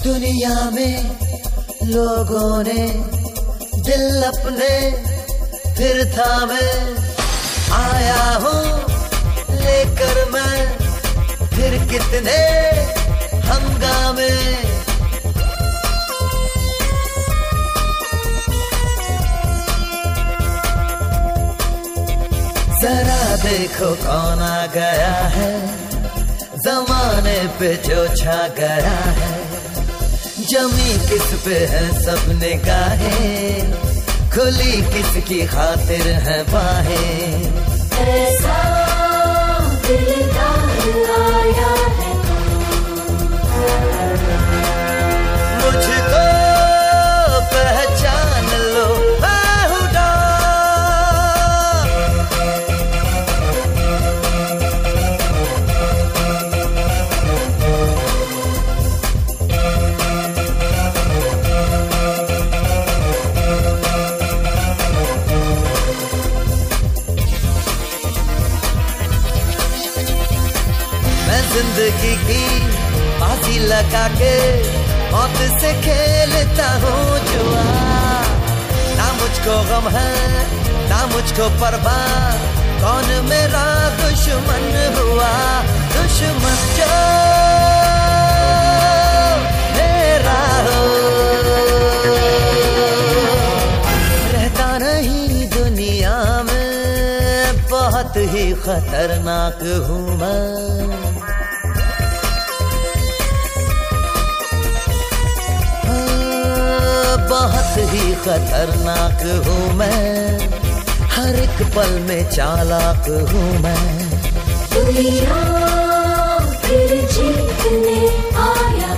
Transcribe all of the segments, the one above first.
दुनिया में लोगों ने दिल अपने फिर थामे, आया हूँ लेकर मैं फिर कितने हंगामे। जरा देखो कौन आ गया है, जमाने पे जो छा गया है। जमी किस पे है सब निगाहें, खुली किसकी खातिर है बाहें। ऐसा दिलदार आया है मुझको पहचान लो बाहुडा। जिंदगी की बाजी लगा के मौत से खेलता हूँ जुआ। ना मुझको गम है ना मुझको परवाह, कौन मेरा दुश्मन हुआ। दुश्मन जो मेरा हो, रहता नहीं दुनिया में, बहुत ही खतरनाक हूँ मैं। बहुत ही खतरनाक हूँ मैं, हर एक पल में चालाक हूँ मैं। दुनिया फिर जीतने आया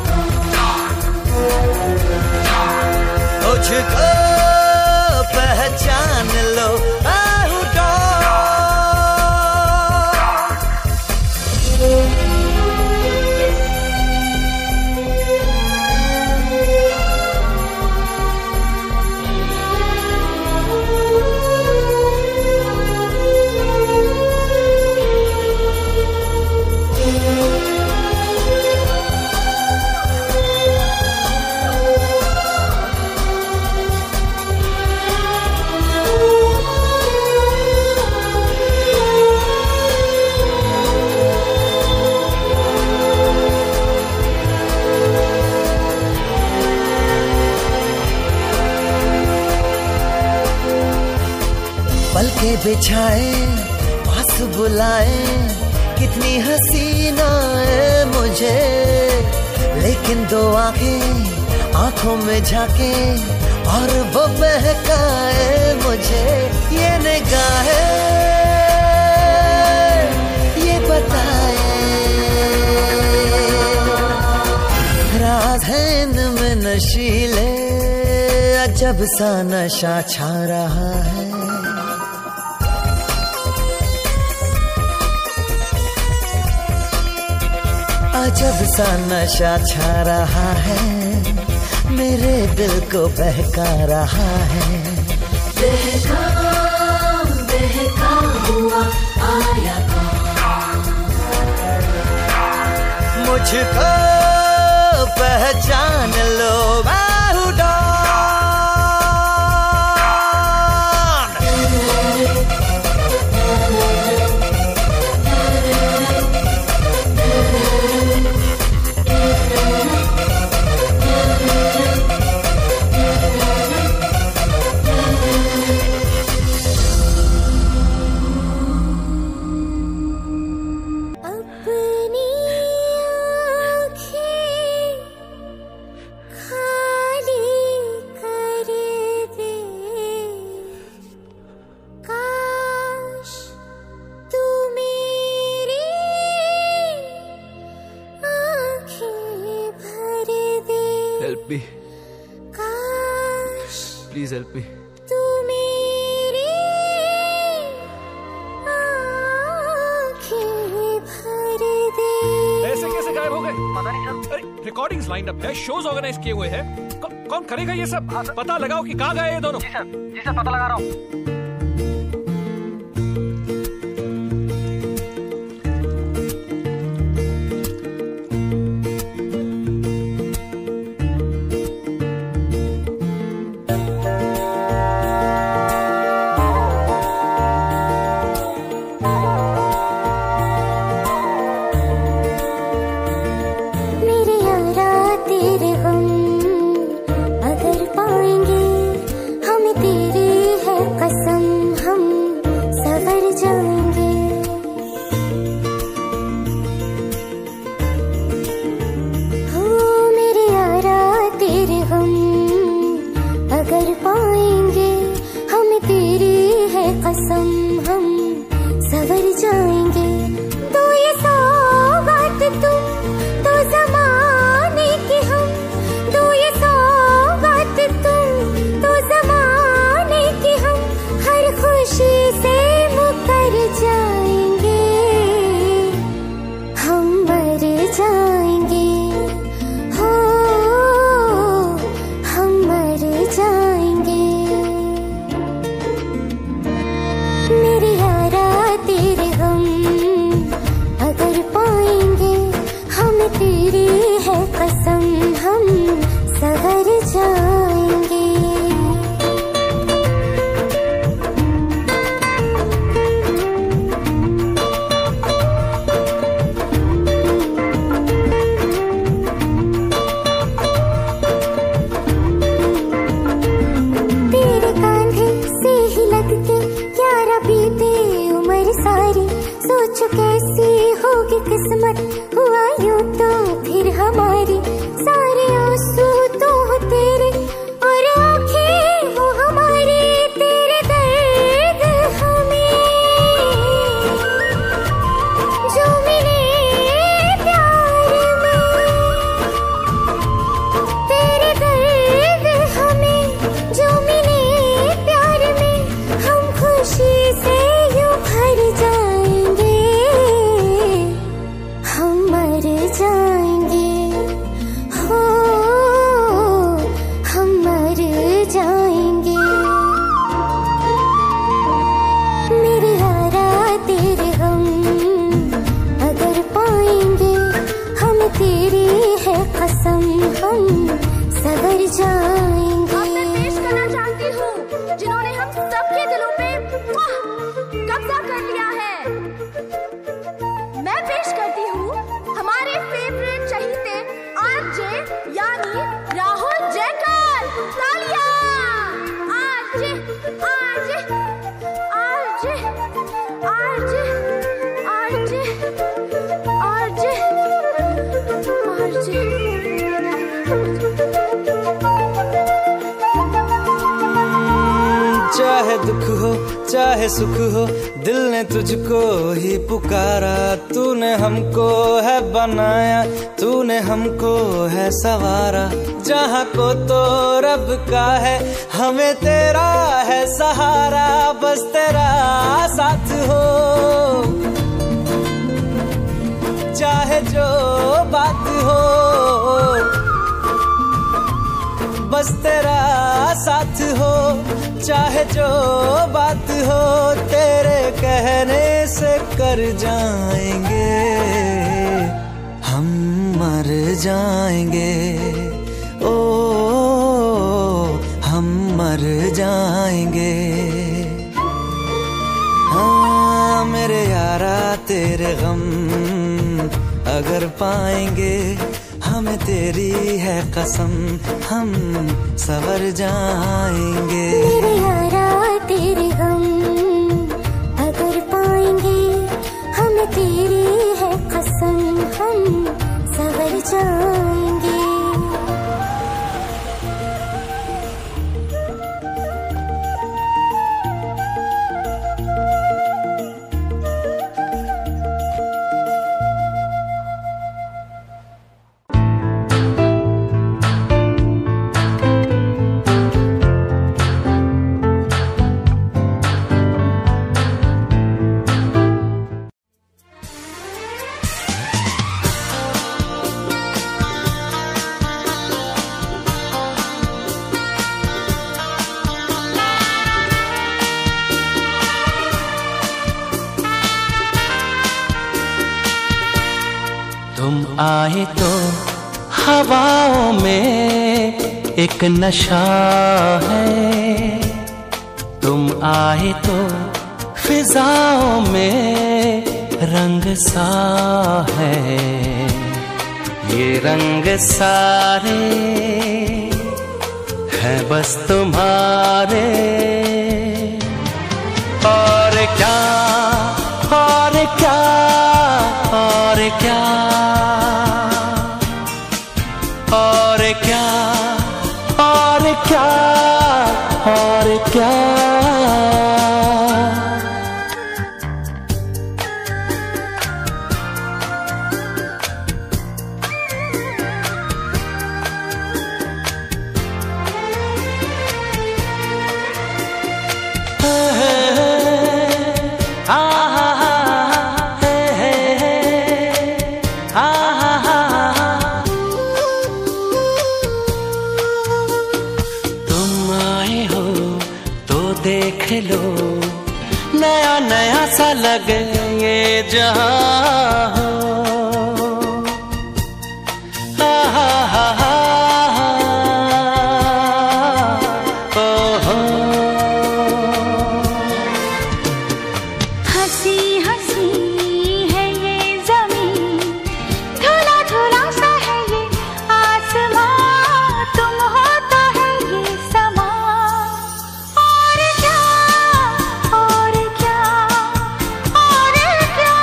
मुझको पहचान लो बाहुडा। पलके बिछाए पास बुलाए, कितनी हसीनाएं मुझे, लेकिन दो आंखें आंखों में झाके और वो बहकाए मुझे। ये निगाहें ये बताए राज है इनमें नशीले, अजब सा नशा छा रहा है। अजब सा नशा छा रहा है, मेरे दिल को बहका रहा है। बहका बहका हुआ आया मुझको पहचान लो बाहुडा। Help me. Please help me. तू मेरी आँखें भर दे। ऐसे कैसे गायब हो गए? पता नहीं सर। अरे रिकॉर्डिंग्स लाइंड अप है, शोज ऑर्गेनाइज किए हुए हैं। कौन करेगा ये सब? पता लगाओ कि कहाँ गए ये दोनों। जी सर पता लगा रहा हूँ। ऐसी होगी किस्मत हुआ यूं तो फिर हमारी, सारे आंसू तो हो तेरे और आंखें हो हमारी, तेरे दर्द हमें जो मिले प्यार में, तेरे दर्द हमें जो मिले प्यार में, हम खुशी से यूं भर जाएंगे, हम मर जाएंगे, हो हम मर जाएंगे। मेरे यारा तेरे गम अगर पाएंगे, हम तेरी है कसम हम सवर जाएंगे। अब मैं पेश करना चाहती हूँ जिन्होंने हम सबके दिलों पे कब्जा कर लिया है। मैं पेश करती हूँ हमारे फेवरेट चहीते आरजे यानी राहुल जयकर। तालियां! RJ RJ RJ RJ RJ RJ RJ. चाहे दुख हो चाहे सुख हो, दिल ने तुझको ही पुकारा, तूने हमको है बनाया, तूने हमको है सवारा, जहाँ को तो रब का है, हमें तेरा है सहारा, बस तेरा साथ हो चाहे जो बात हो, बस तेरा साथ हो चाहे जो बात हो, तेरे कहने से कर जाएंगे, हम मर जाएंगे, ओ हम मर जाएंगे। हाँ मेरे यारा तेरे गम अगर पाएंगे, हमें तेरी है कसम हम सवर जाएंगे। मेरे यारा तेरे गम अगर पाएंगे, हमें तेरी है कसम हम सवर जाएंगे। तुम आए तो हवाओं में एक नशा है, तुम आए तो फिजाओं में रंग सा है, ये रंग सारे हैं बस तुम्हारे, और क्या और क्या और क्या और क्या और क्या और क्या। लो नया नया सा लगे ये जहां हो, हंसी हंसी है ये ज़मीं, धुला धुला सा है ये आसमां, तुम हो तो है ये समा, और क्या और क्या और क्या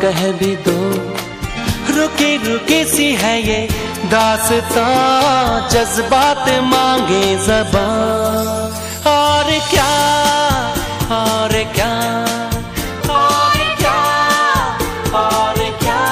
कह भी दो, रुकी रुकी सी है ये दास्तां, जज्बात मांगे ज़बान। और क्या, और क्या, और क्या, और क्या।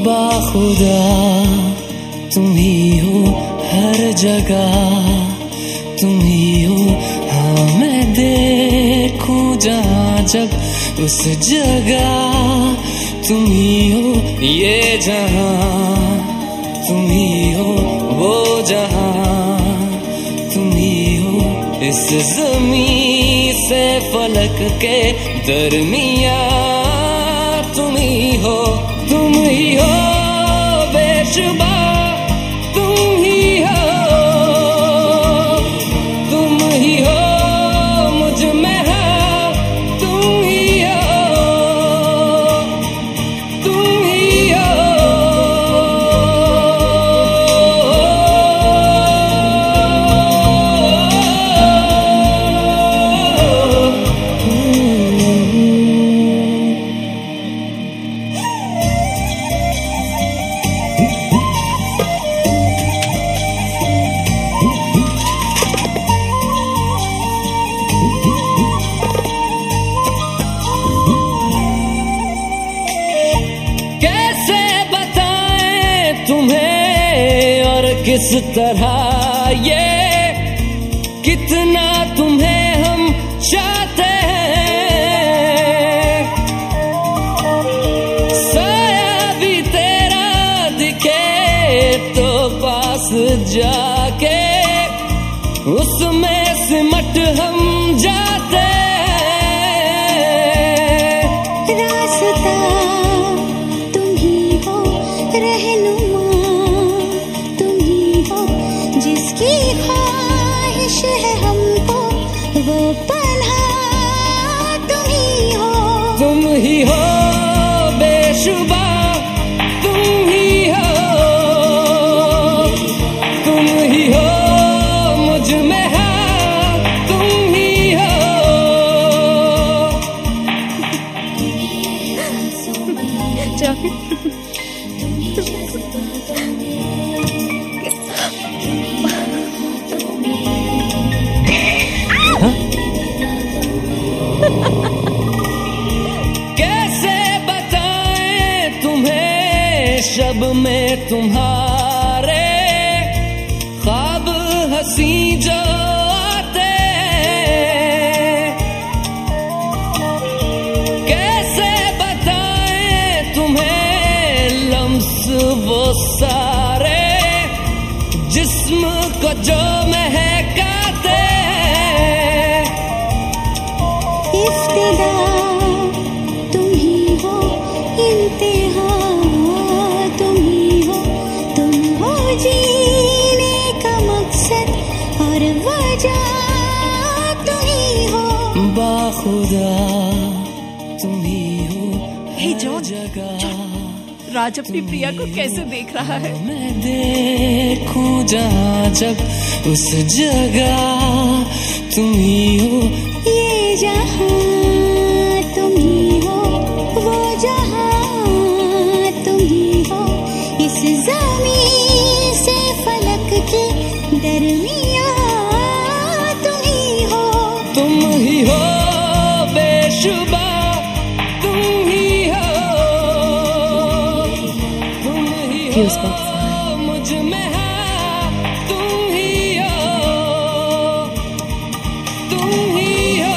बाखुदा तुम ही हो हर जगह, तुम ही हो हाँ मैं देखूं जहाँ जब उस जगह, तुम ही हो ये जहाँ, तुम ही हो वो जहाँ, तुम ही हो इस ज़मीं से फलक के दरमियाँ, तुम ही हो, तुम ही हो बेशुबा, तुम ही हो, तुम ही हो मुझ में हाँ, तुम ही हो, तुम ही हो। किस तरह ये कितना तुम्हें हम चाहते हैं, साया भी तेरा दिखे तो पास जाके उसमें सिमट हम जाते हैं। रास्ता तुम ही हो, रहनुमा जिसकी ख्वाहिश है हमको वो पन्हा, तुम ही हो, तुम ही हो बेशुबा, तुम ही हो, तुम ही हो मुझ में हाँ, तुम ही हो। कैसे बताएं तुम्हें शब में तुम्हारे ख्वाब हंसी जो आते, कैसे बताएं तुम्हें लम्स वो सारे जिस्म को जो महकाते, इफ्तिदा तुम ही हो, इंतहा तुम ही हो, तुम हो जीने का मकसद और वजह तुम ही हो। बाखुदा तुम ही हो हे जॉन, राज अपनी प्रिया को कैसे देख रहा है? मैं देखूं जहाँ जब उस जगह, तुम ही हो ये जहाँ, तुम ही हो वो जहाँ, तुम ही हो इस ज़मीं से फलक के दरमियाँ, तुम ही हो, तुम ही हो बेशुबा, तुम ही हो, तुम ही हो मुझ में हाँ, तुम ही हो, तुम ही हो।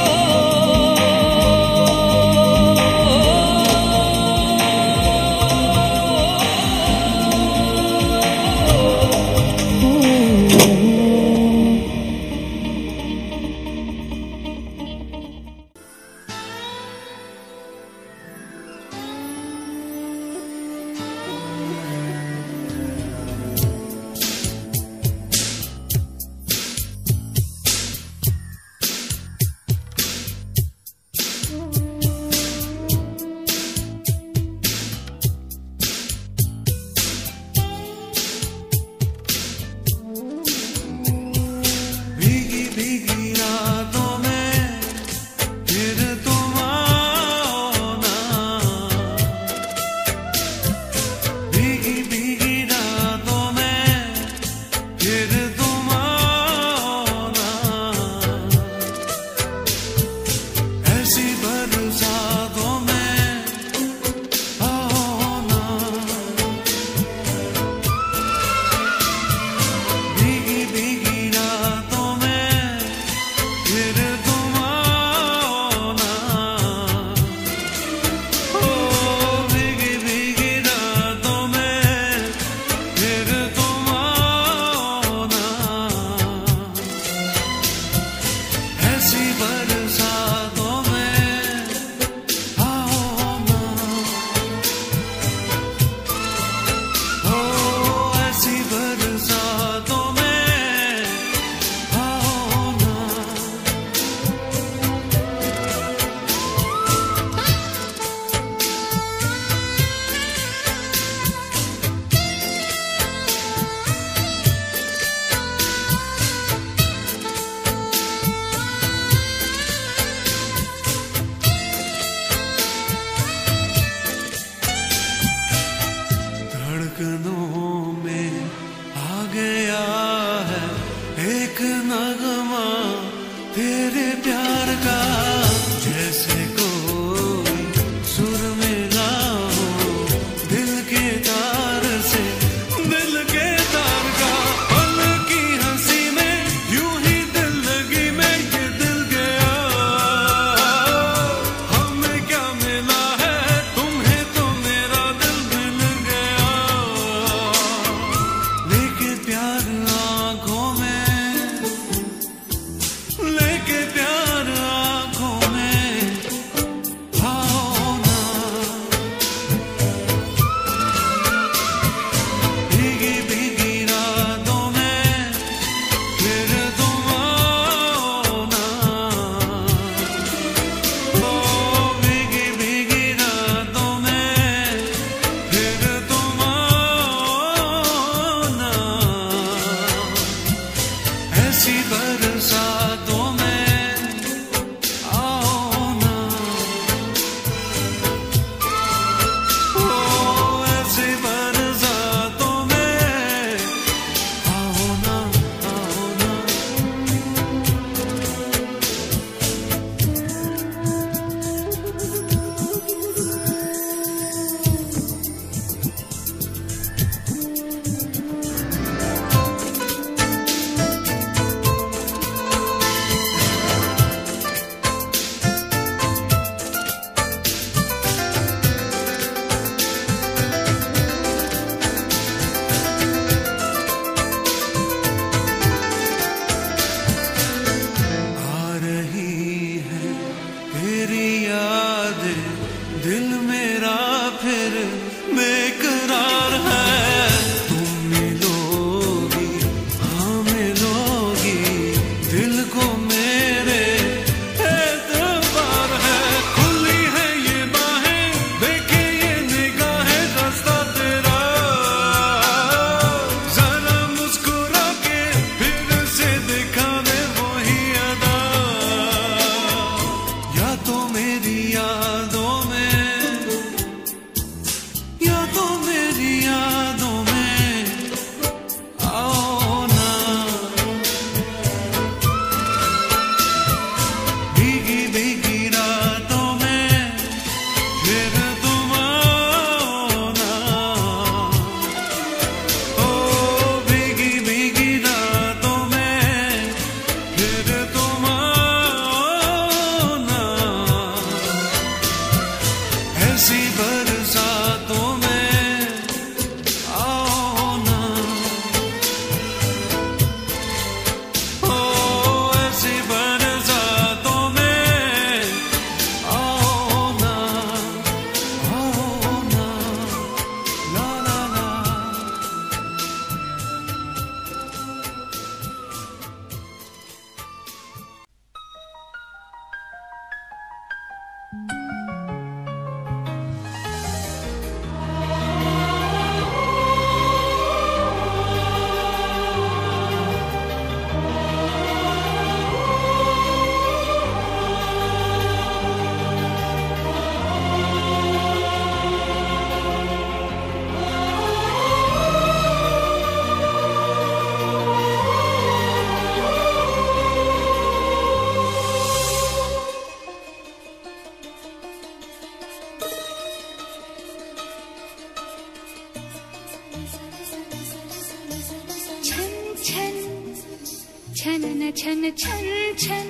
छन छन छन छन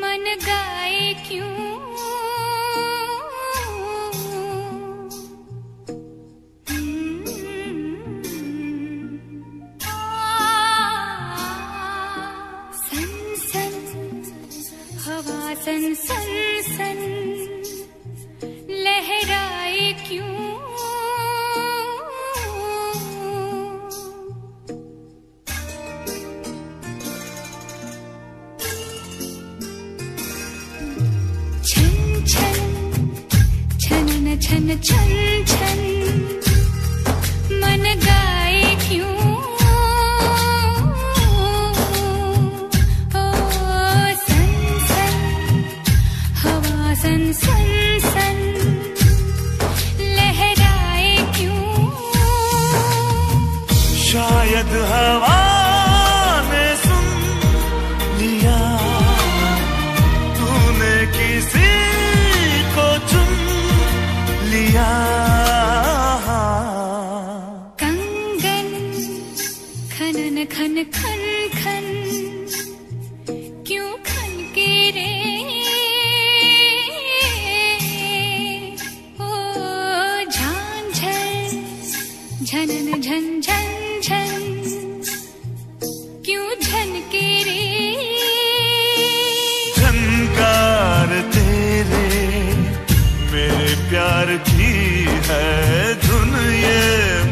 मन गाए क्यों सन सन हवा सन सन सन लहराए क्यों छन छन छन मन गाए क्यों ओ सन सन हवा सन सन सन लहराए क्यों शायद हवा ने सुन लिया तूने किसी को चुन लिया कंगन खनन खन खन खन क्यों खन के रे ओ झांझर झनन झन झन झन क्यों झन के रे झनकार तेरे मेरे प्यार की है धुन ये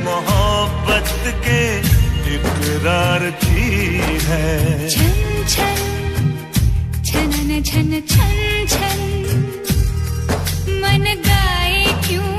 मोहब्बत के इकरार की है छन छन छनन छन छन छन मन गाए क्यों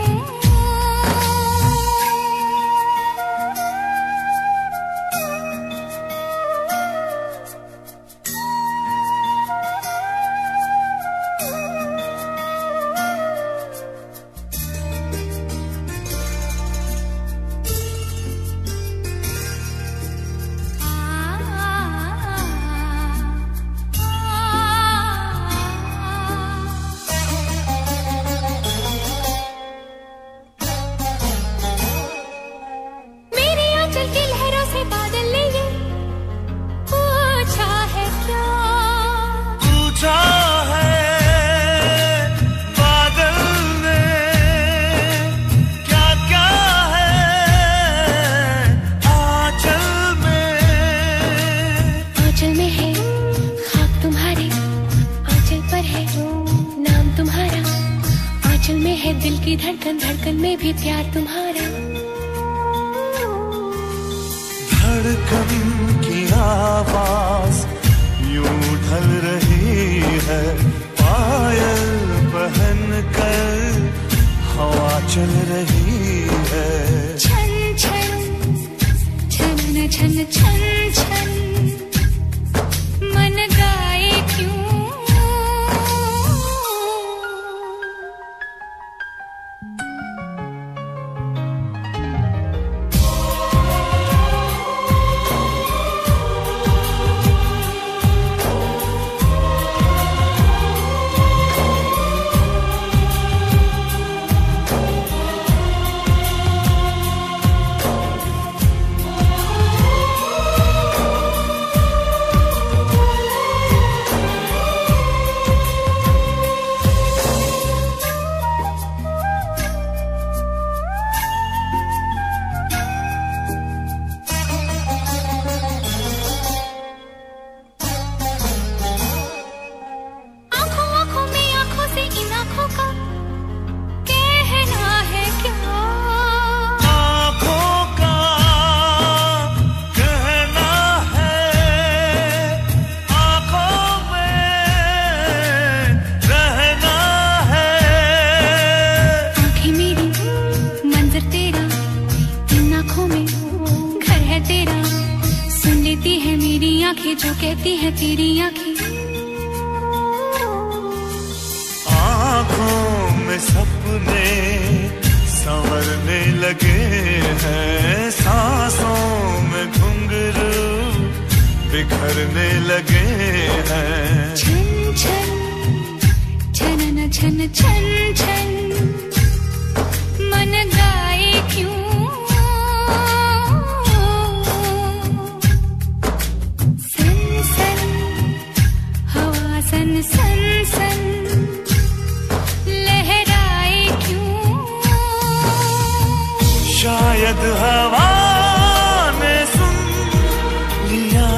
दिल की धड़कन धड़कन में भी प्यार तुम्हारा धड़कन की आवाज यूं ढल रही है पायल पहन कर हवा चल रही है छन छन छन छन छन छन मन गाए क्यों जो कहती है तेरी आँखें आँखों में सपने संवरने लगे हैं सांसों में घुंघरू बिखरने लगे हैं छन छन छनन छन छन छन मन गाए क्यों शायद हवा ने सुन लिया,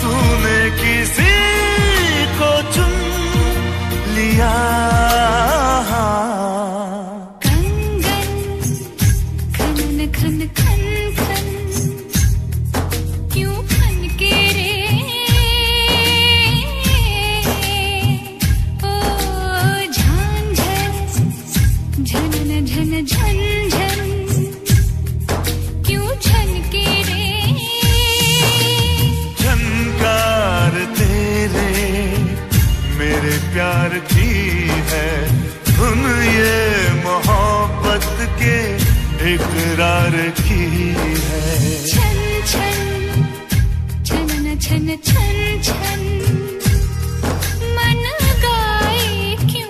तूने किसी को चुन लिया। खन खन खन क्यों खन के रे, ओ झन झन झन झन झन झन क्यों झन के रे। झनकार तेरे मेरे प्यार की है धुन, ये मोहब्बत के इकरार की है। छन छन छन छन छन छन मन गाए क्यों,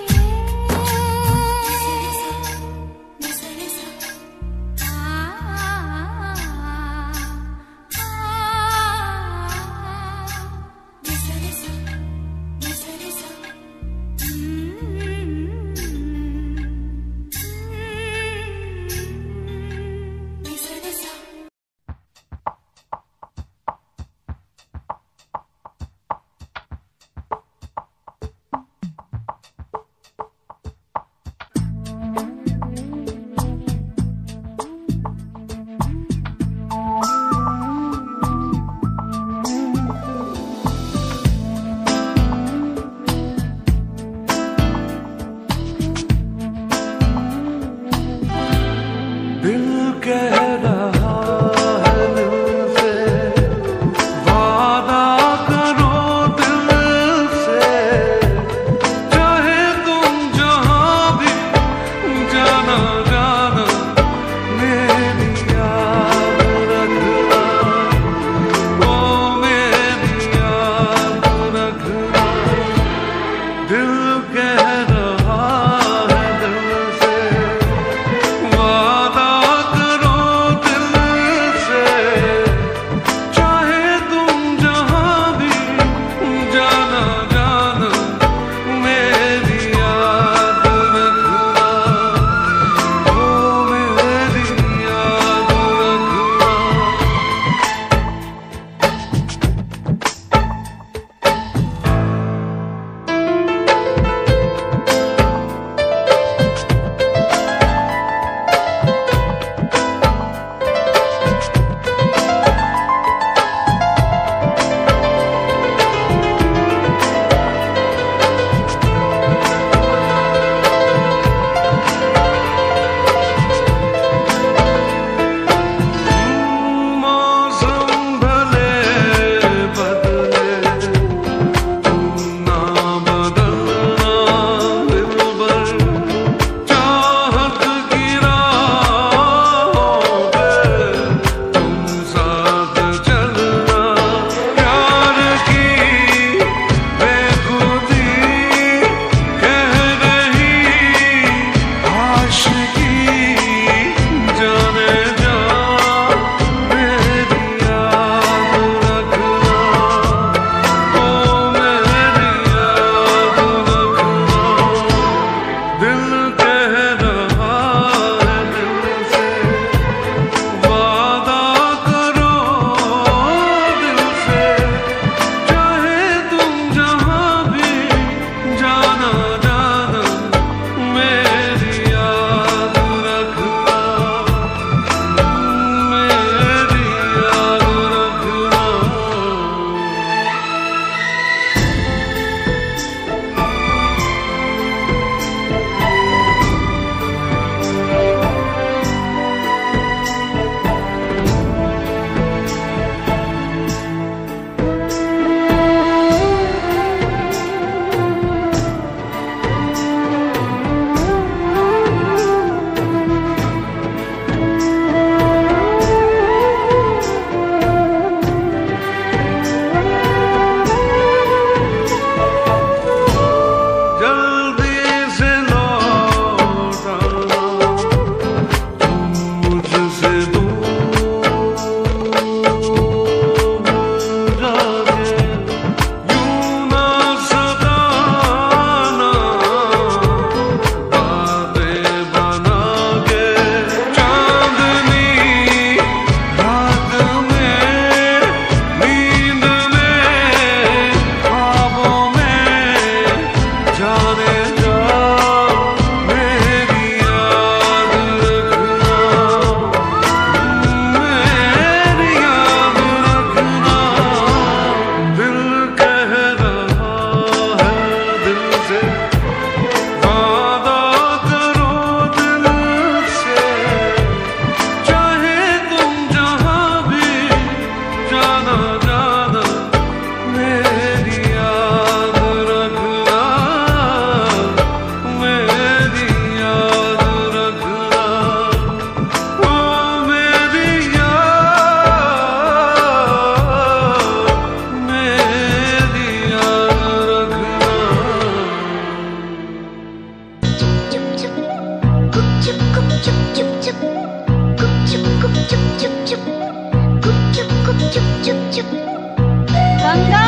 गंगा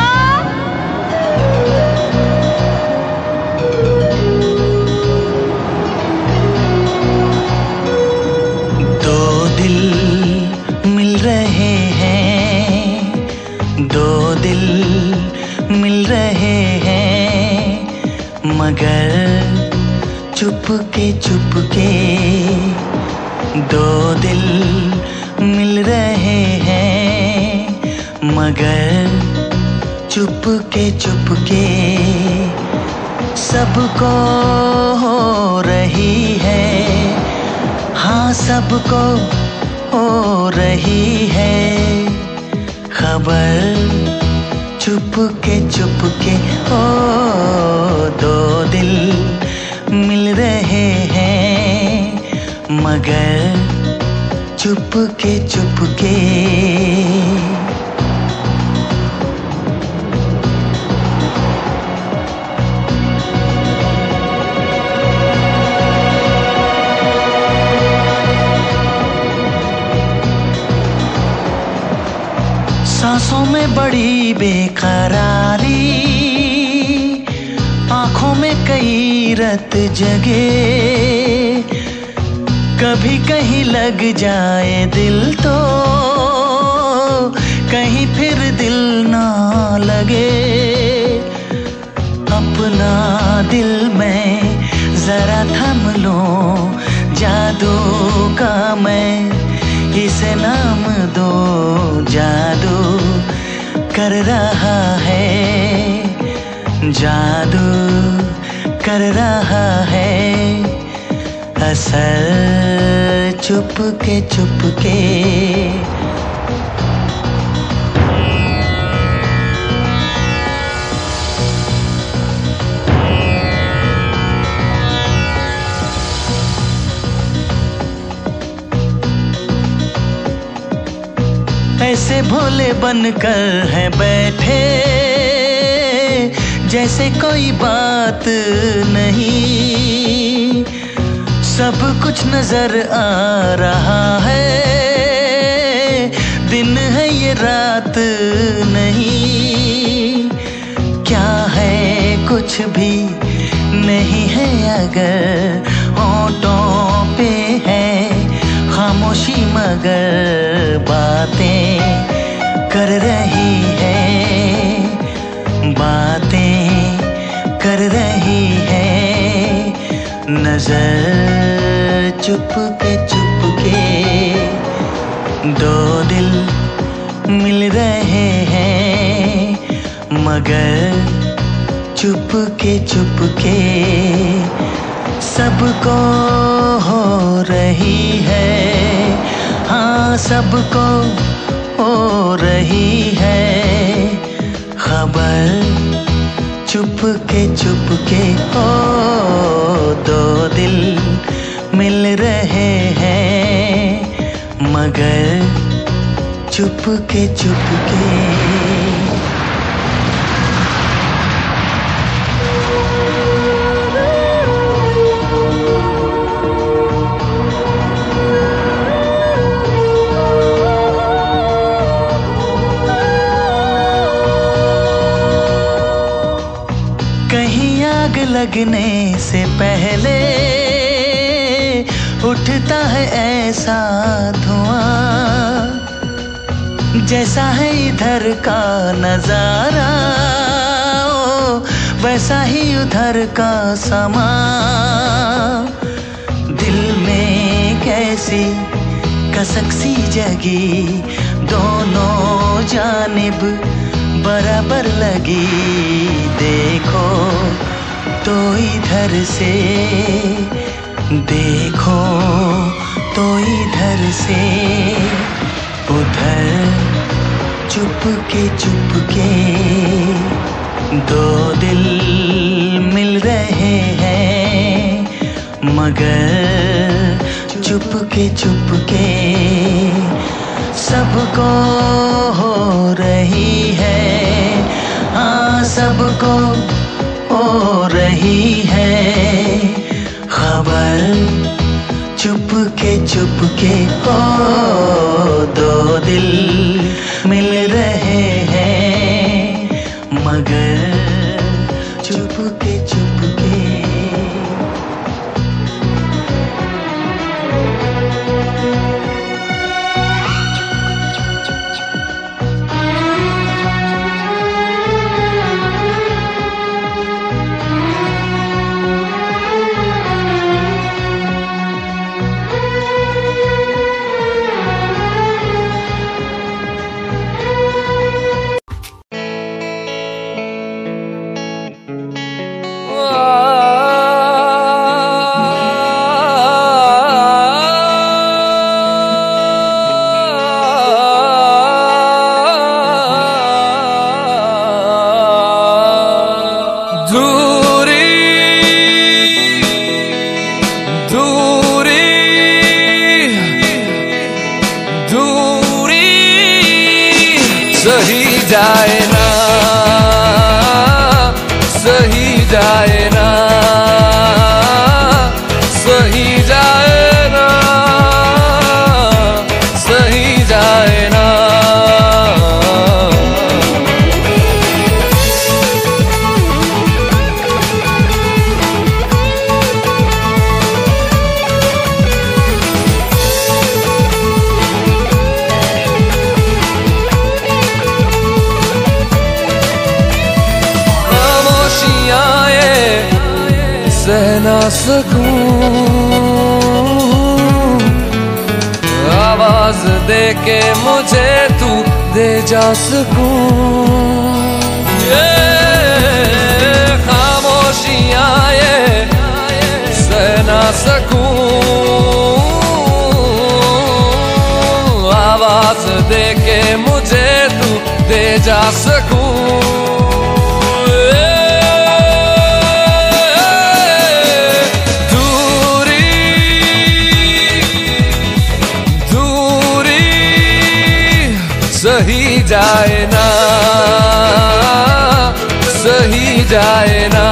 दो दिल मिल रहे हैं, दो दिल मिल रहे हैं, मगर चुपके चुपके। दो दिल मिल रहे हैं, मगर चुपके चुपके। सबको हो रही है, हाँ सबको हो रही है खबर, चुपके चुपके। ओ दो दिल मिल रहे हैं, मगर चुपके चुपके। सांसों में बड़ी बेकरारी, आंखों में कई रत जगे। कभी कहीं लग जाए दिल तो कहीं फिर दिल ना लगे। अपना दिल में जरा थम लो, जादू का मैं इसे नाम दो। जादू कर रहा है, जादू कर रहा है, असर चुपके चुपके। ऐसे भोले बनकर हैं बैठे, जैसे कोई बात नहीं। सब कुछ नजर आ रहा है, दिन है ये रात नहीं। क्या है कुछ भी नहीं है अगर होठों पे है खामोशी, मगर बातें कर रही है, बातें कर रही है नजर चुपके चुपके। दो दिल मिल रहे हैं, मगर चुपके चुपके। सबको हो रही है, हाँ सबको हो रही है खबर, चुपके चुपके। ओ दो दिल मिल रहे हैं, मगर चुपके चुपके। लगने से पहले उठता है ऐसा धुआं, जैसा है इधर का नजारा ओ वैसा ही उधर का समा। दिल में कैसी कसक सी जगी, दोनों जानिब बराबर लगी। देखो तो इधर से, देखो तो इधर से, उधर चुपके चुपके। दो दिल मिल रहे हैं, मगर चुपके चुपके। सबको हो रही है, हाँ सबको हो रही है खबर, चुपके चुपके। चुपके ओ दो दिल मिल रहे हैं मगर चुपके चुपके। सही जाए ना, सही जाए ना, सही जाए ना, सही जाए ना। सह ना सकूं आवाज दे के मुझे तू दे जा सकूं। ये खामोशियां ये सह ना सकूं आवाज दे के मुझे तू दे जा सकूं। सही जाए ना, सही जाए ना,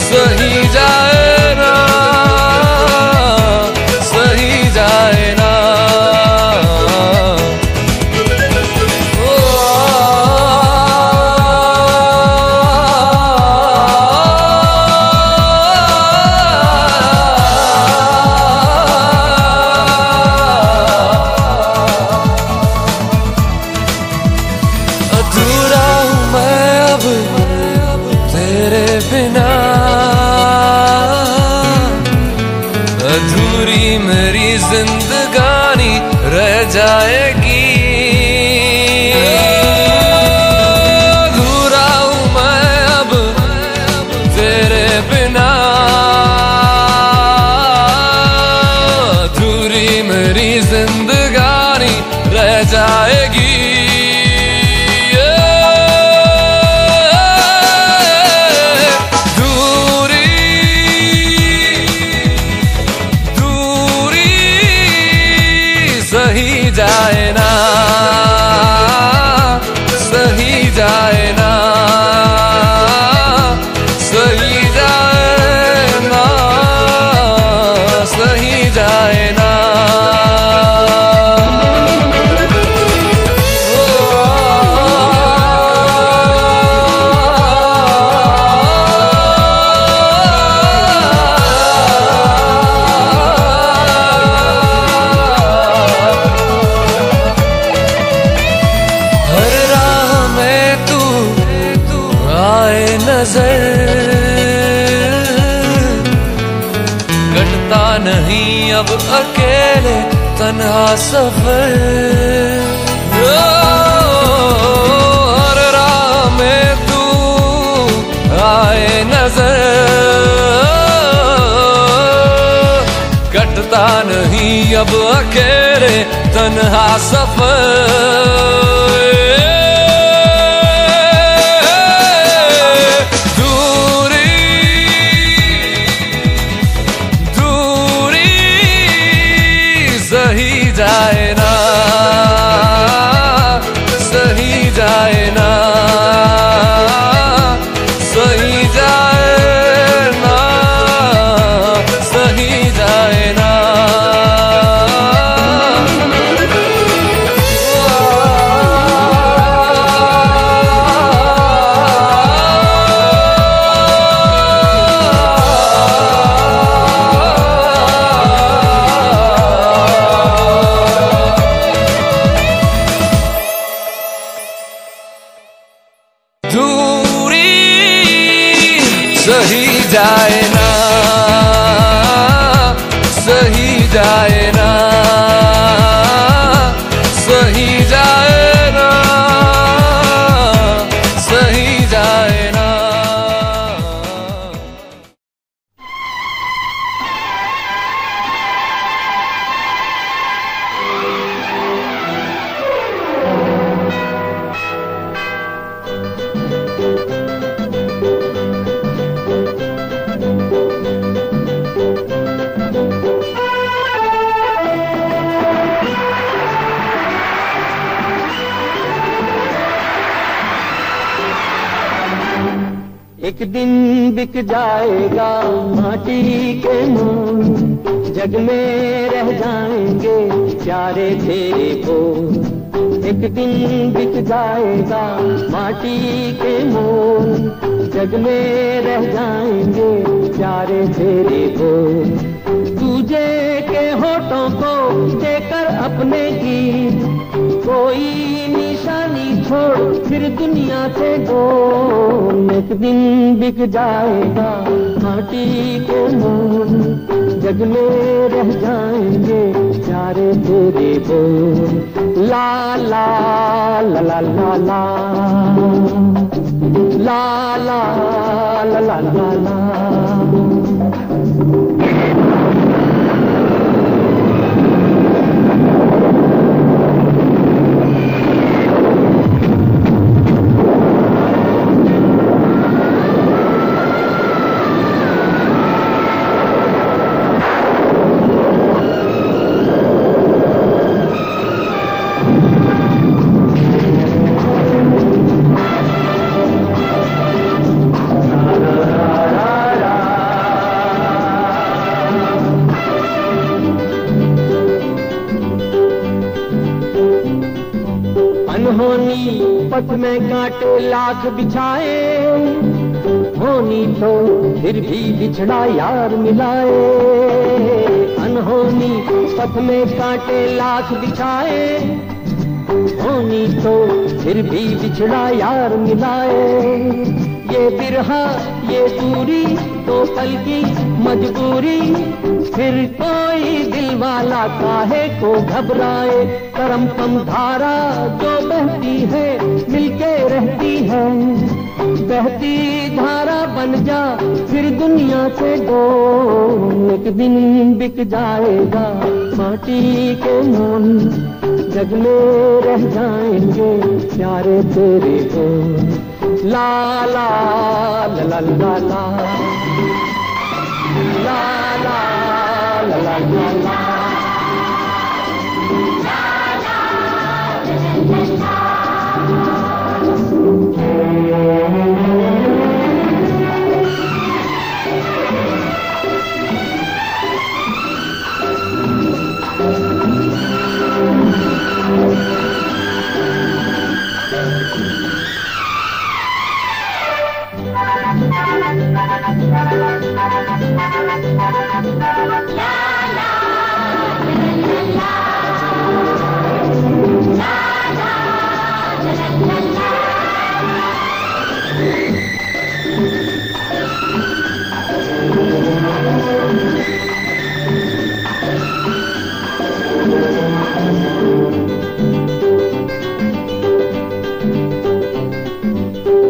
सही जाए ना, सही जाए ना। अधूरा हूँ मैं अब तेरे बिना, अधूरी मेरी जिंदगानी रह जाएगी। अधूरा हूँ मैं अब तेरे बिना, अधूरी मेरी जिंदगानी रह जाएगी। सही जाए ना, सही जाए ना, सही जाए ना, सही जाए ना। नजर कटता नहीं अब अकेले तन्हा सफर। हर राह में तू आए नजर कटता नहीं अब अकेले तन्हा सफर। सही जाए ना, सही जाए ना, सही जाए ना, सही जाए ना। जाए ना, सही जाए ना, सही जाए ना, सही जाए ना। एक दिन बिक जाएगा माटी के मोल, जग में रह जाएंगे प्यारे तेरे बोल। एक दिन बिक जाएगा माटी के मोल, जग में रह जाएंगे प्यारे तेरे बोल। तुझे के होठों को देकर अपने गीत, कोई निशानी छोड़ फिर दुनिया से डोल। एक दिन बिक जाएगा माटी के मोल, जग में रह जाएंगे प्यारे तेरे बोल। ला ला ला ला ला ला ला ला ला ला ला ला। पथ में कांटे लाख बिछाए, होनी तो फिर भी बिछड़ा यार मिलाए। अनहोनी पथ में कांटे लाख बिछाए, होनी तो फिर भी बिछड़ा यार मिलाए। ये बिरहा ये दूरी तो पल की मजबूरी, फिर कोई दिल वाला काहे को घबराए। करम कम धारा जो बहती है मिलके रहती है, बहती धारा बन जा फिर दुनिया से डोल। एक दिन बिक जाएगा माटी के मोल, जग में रह जाएंगे प्यारे तेरे बोल। ला ला ला ला ला ला ला ला ला ला ला।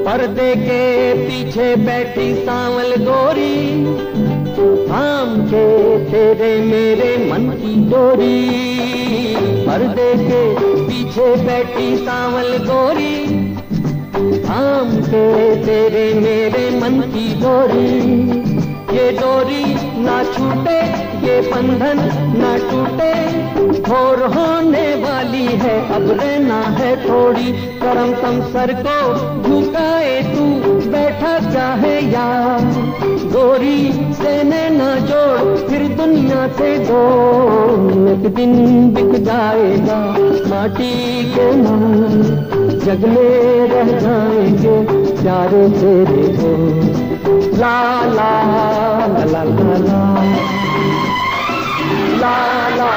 पर्दे के पीछे बैठी सांवल गोरी, थाम के तेरे मेरे मन की डोरी। पर्दे के पीछे बैठी सांवल गोरी, थाम के तेरे मेरे मन की डोरी। ये डोरी ना छूटे ये बंधन ना टूटे, भोर होने वाली है अब रहना है थोड़ी। करम कम सर को झुकाए तू बैठा चाहे यार, गोरी से न जोड़ फिर दुनिया से जोड़। एक दिन बिक जाएगा माटी के मोल, जग में रह जाएंगे प्यारे तेरे बोल। ला ला ला ला ला ला ला ला ला ला।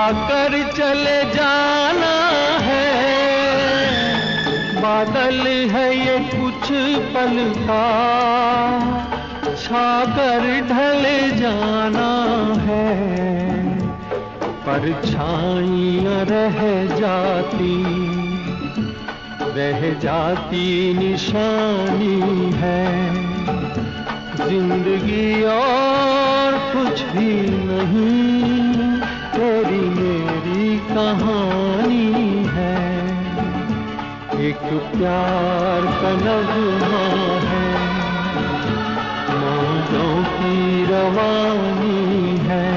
आकर चले जाना है, बादल है ये कुछ पल का, छाकर ढल जाना है। परछाइयाँ रह जाती निशानी है। जिंदगी और कुछ भी नहीं, तेरी मेरी कहानी है। एक प्यार का नगमा है, मौजों की रवानी है।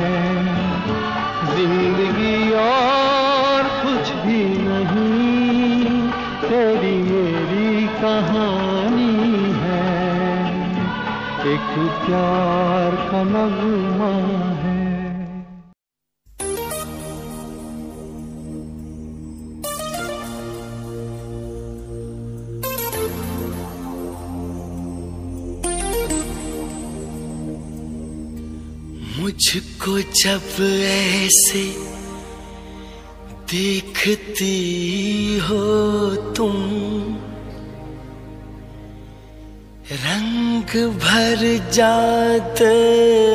जिंदगी और कुछ भी नहीं, तेरी मेरी कहानी है। एक प्यार का नगमा है। मुझको जब ऐसे देखती हो तुम, रंग भर जाते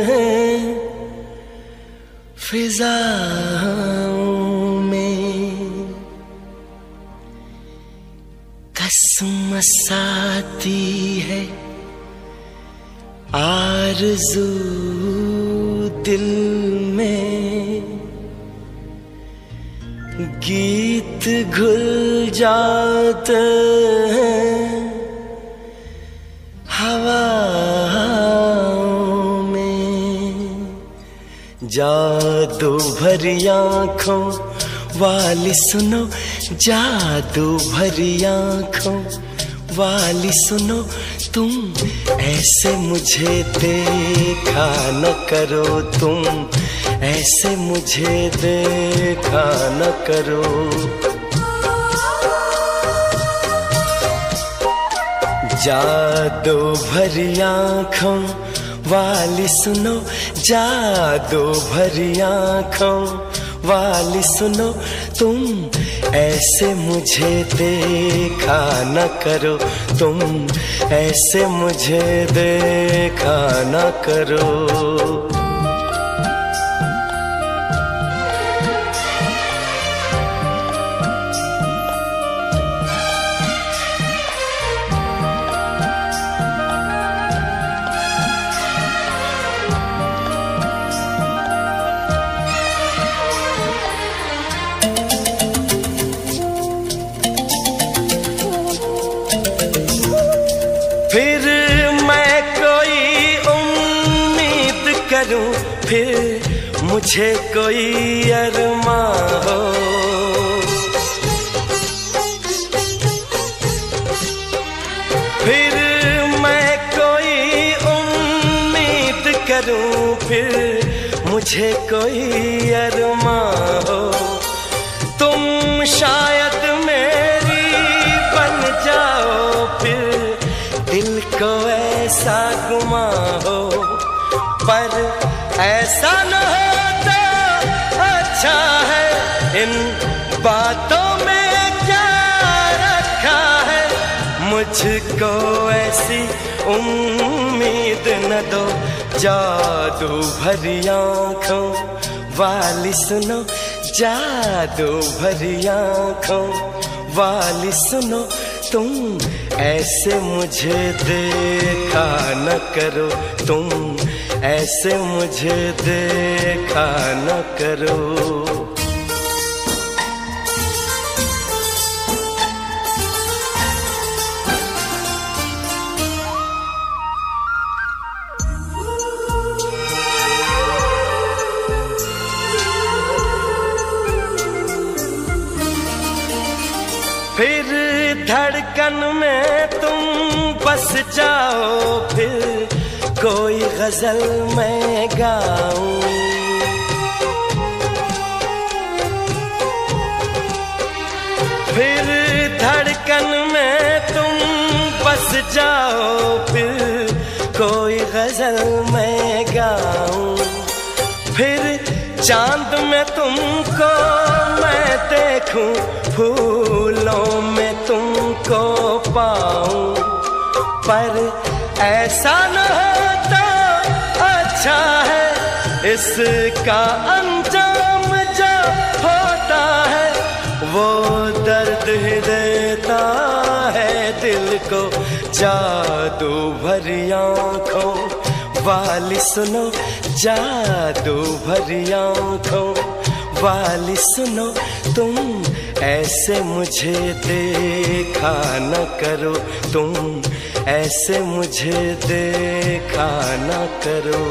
हैं फिजाओं में। कसमस आती है आरज़ू दिल में, गीत घुल जाते हैं हवाओं में। जादू भरी आँखों वाली सुनो, जादू भरी आँखों वाली सुनो, तुम ऐसे मुझे देखा न करो, तुम ऐसे मुझे देखा न करो। जादू भरी आँखों वाली सुनो, जादू भरी आँखों वाली सुनो, तुम ऐसे मुझे देखा न करो, तुम ऐसे मुझे देखा न करो। फिर मुझे कोई अरमां हो, फिर मैं कोई उम्मीद करूं, फिर मुझे कोई अरमां हो। तुम शायद मेरी बन जाओ, फिर दिल को ऐसा गुमा हो। पर ऐसा न होता अच्छा है, इन बातों में क्या रखा है। मुझको ऐसी उम्मीद न दो, जादू भरी आँखों वाली सुनो, जादू भरी आँखों वाली सुनो, तुम ऐसे मुझे देखा न करो, तुम ऐसे मुझे देखा न करो। फिर धड़कन में तुम बस जाओ, फिर कोई गजल मैं गाऊं। फिर धड़कन में तुम बस जाओ, फिर कोई गजल मैं गाऊं। फिर चांद में तुमको मैं देखूं, फूलों में तुमको पाऊं, पर ऐसा न होता अच्छा है, इसका अंजाम जो होता है वो दर्द ही देता है दिल को। जादू भरी आँखों वाली सुनो, जादू भरी आँखों वाली सुनो, तुम ऐसे मुझे देखा न करो, तुम ऐसे मुझे देखा न करो।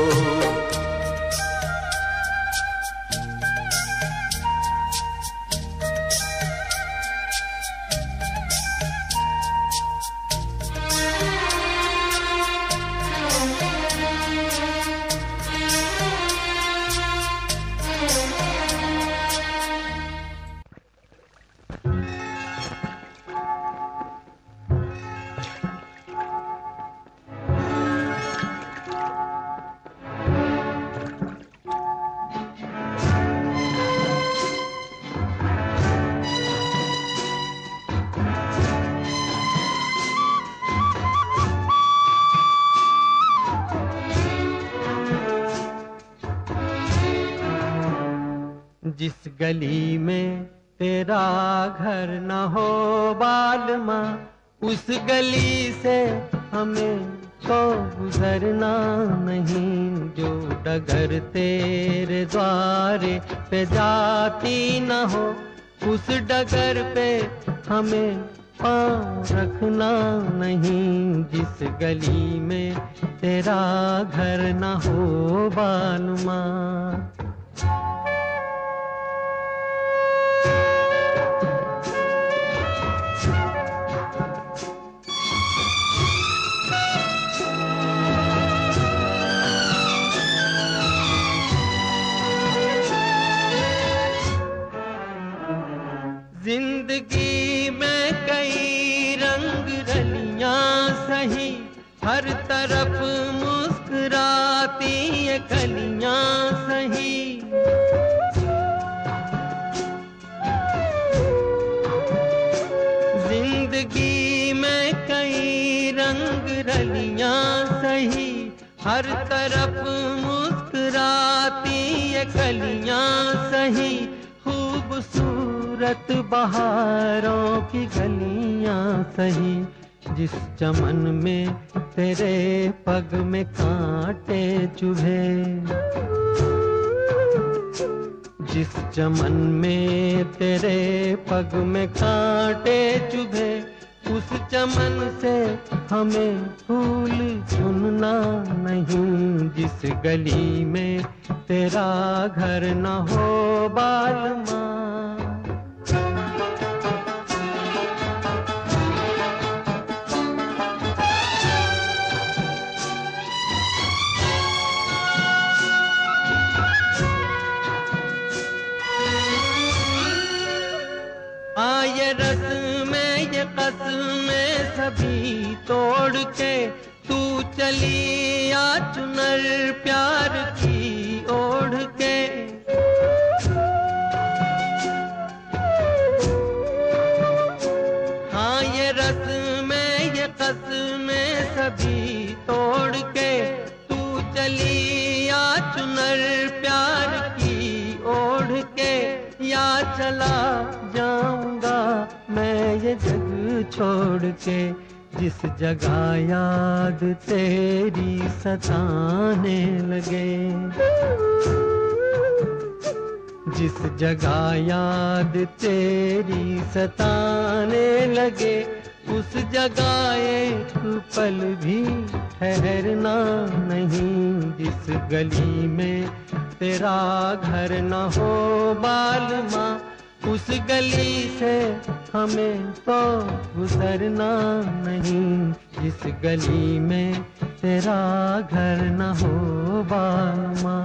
जिस गली में तेरा घर न हो बालमा, उस गली से हमें तो गुजरना नहीं। जो डगर तेरे द्वारे पे जाती न हो, उस डगर पे हमें पाँव रखना नहीं। जिस गली में तेरा घर न हो बालमा। जिंदगी में कई रंग रलियां सही, हर तरफ मुस्कुराती ये कलियां सही। जिंदगी में कई रंग रलियां सही, हर तरफ मुस्कुराती ये कलियां सही। खूबसूरत बहारों की गलियां सही, जिस चमन में तेरे पग में कांटे चुभे। जिस चमन में तेरे पग में कांटे चुभे, उस चमन से हमें फूल चुनना नहीं। जिस गली में तेरा घर न हो बालमा। ये रस्में ये कस्में सभी तोड़ के तू चली आ चुनर प्यार की ओढ़ के। हाँ ये रस्में ये कस्में सभी तोड़ के तू चली आ चुनर प्यार की ओढ़ के। या चला जाऊंगा मैं ये जग छोड़ के, जिस जगह याद तेरी सताने लगे। जिस जगह याद तेरी सताने लगे, उस जगह एक पल भी ठहरना नहीं। जिस गली में तेरा घर न हो बालमा, उस गली से हमें तो गुजरना नहीं। जिस गली में तेरा घर न हो बालमा।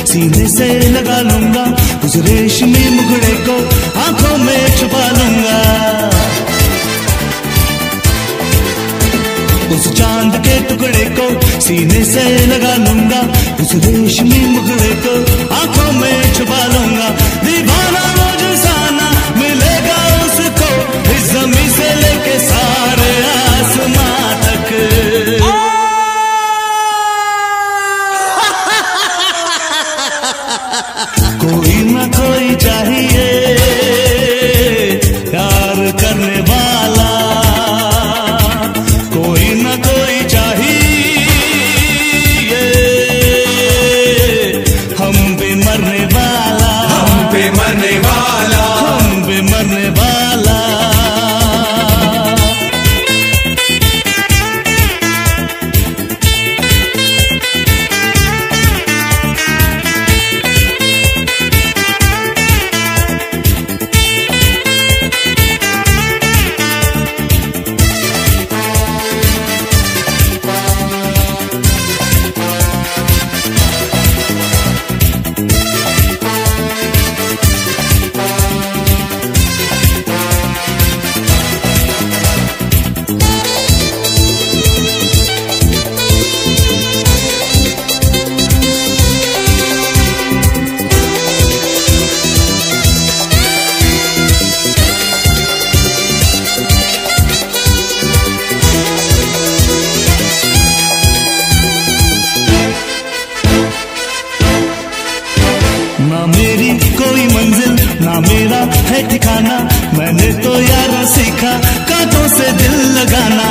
सीने से लगा लूंगा, उस रेशमी मुखड़े को आंखों में छुपा लूंगा। उस चांद के टुकड़े को सीने से लगा लूंगा, उस रेशमी मुखड़े को आंखों में छुपा लूंगा। दीवाना मुझसाना मिलेगा उसको, इस ज़मीं से लेके सारे आसमां तक। कोई ना कोई चाहिए प्यार करने वाला, कोई ना कोई चाहिए हम पे मरने वाला, हम पे मरने वाला, हम पे मरने वाला। ना मेरी कोई मंजिल, ना मेरा है ठिकाना, मैंने तो यार सीखा कांटों से दिल लगाना।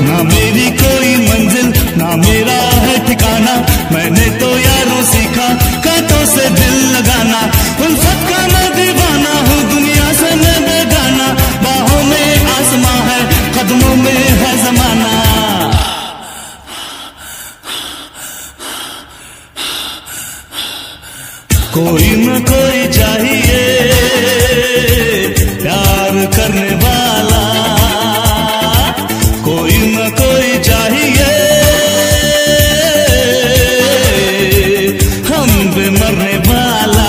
ना मेरी कोई मंजिल, ना मेरा है ठिकाना, मैंने तो यारों सीखा कांटों से दिल लगाना। उल्फत का मैं दीवाना हूँ, दुनिया से मैं बेगाना, बाहों में आसमां है, कदमों में है जमाना। कोई न कोई चाहिए प्यार करने वाला, कोई न कोई चाहिए हम पे मरने वाला।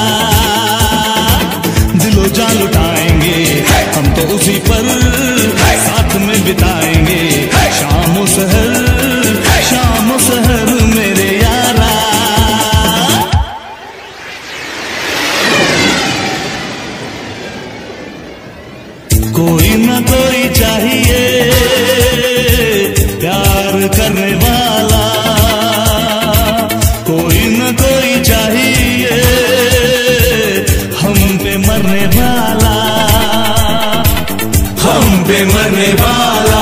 दिलो जान लुटाएंगे हम तो उसी पर साथ में बिताएंगे, शाम सहर शाम सहर मेरे यारा। कोई ना कोई चाहिए प्यार करने वाला, कोई ना कोई चाहिए हम पे मरने वाला, हम पे मरने वाला।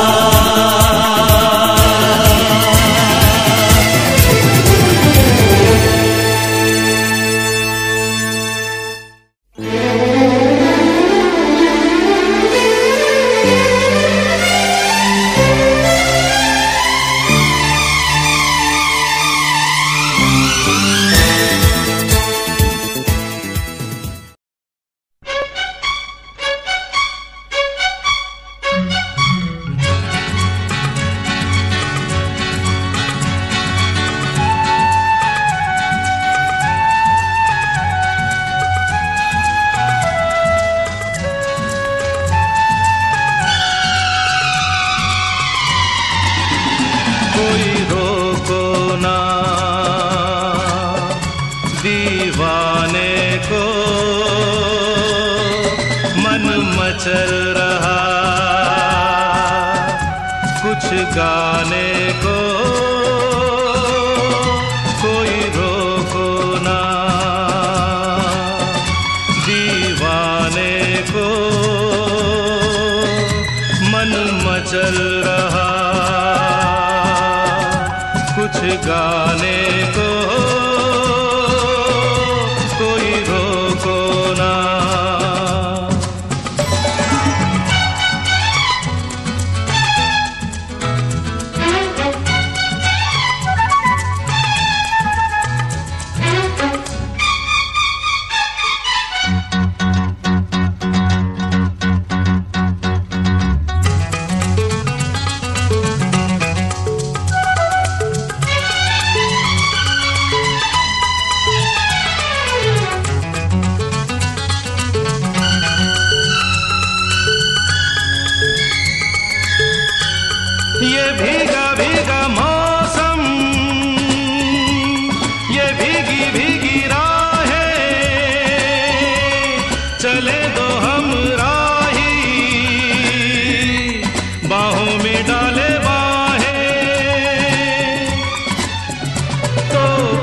चल रहा कुछ गाने को, कोई रोको ना दीवाने को, मन मचल रहा कुछ गाने को, कोई रोको ना।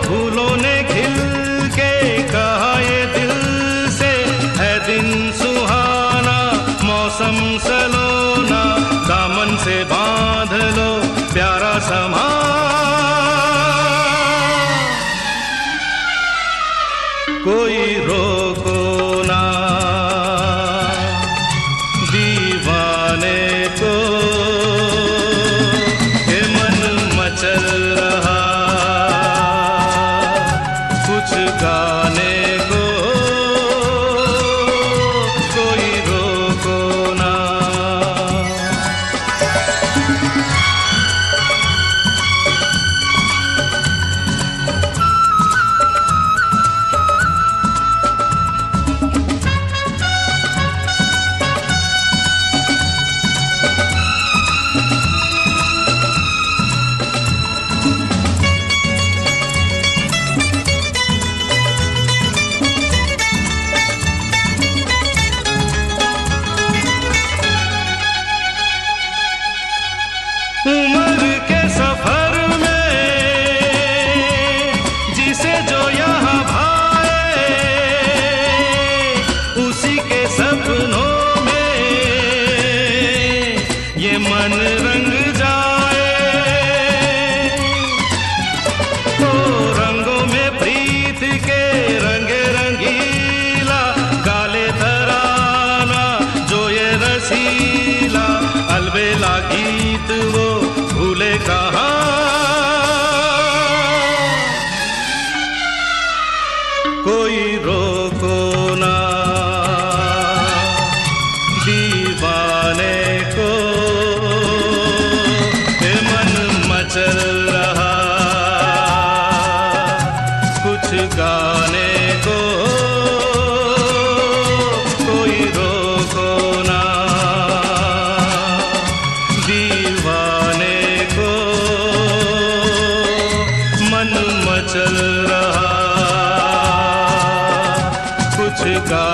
फूलों ने खिल के कहा ये दिल से, है दिन सुहाना मौसम सलोना, दामन से बांध लो प्यारा समा। कोई रोको ना दीवाने को, ये मन मचल रहा कुछ गाने को, कोई रोको ना। उम्र के सफर में जिसे जो यहाँ भाए, उसी के सपनों में ये मन रंग जाए। तो रंगों में प्रीत के रंगे रंगीला, गाले तराना जो ये रसीला, अलबेला गीत वो भूले कहाँ। कोई रोको ना दीवाने को, ये मन मचल रहा कुछ गाने को, कोई रोको ना दीवाने को, मन मचल रहा कुछ गा।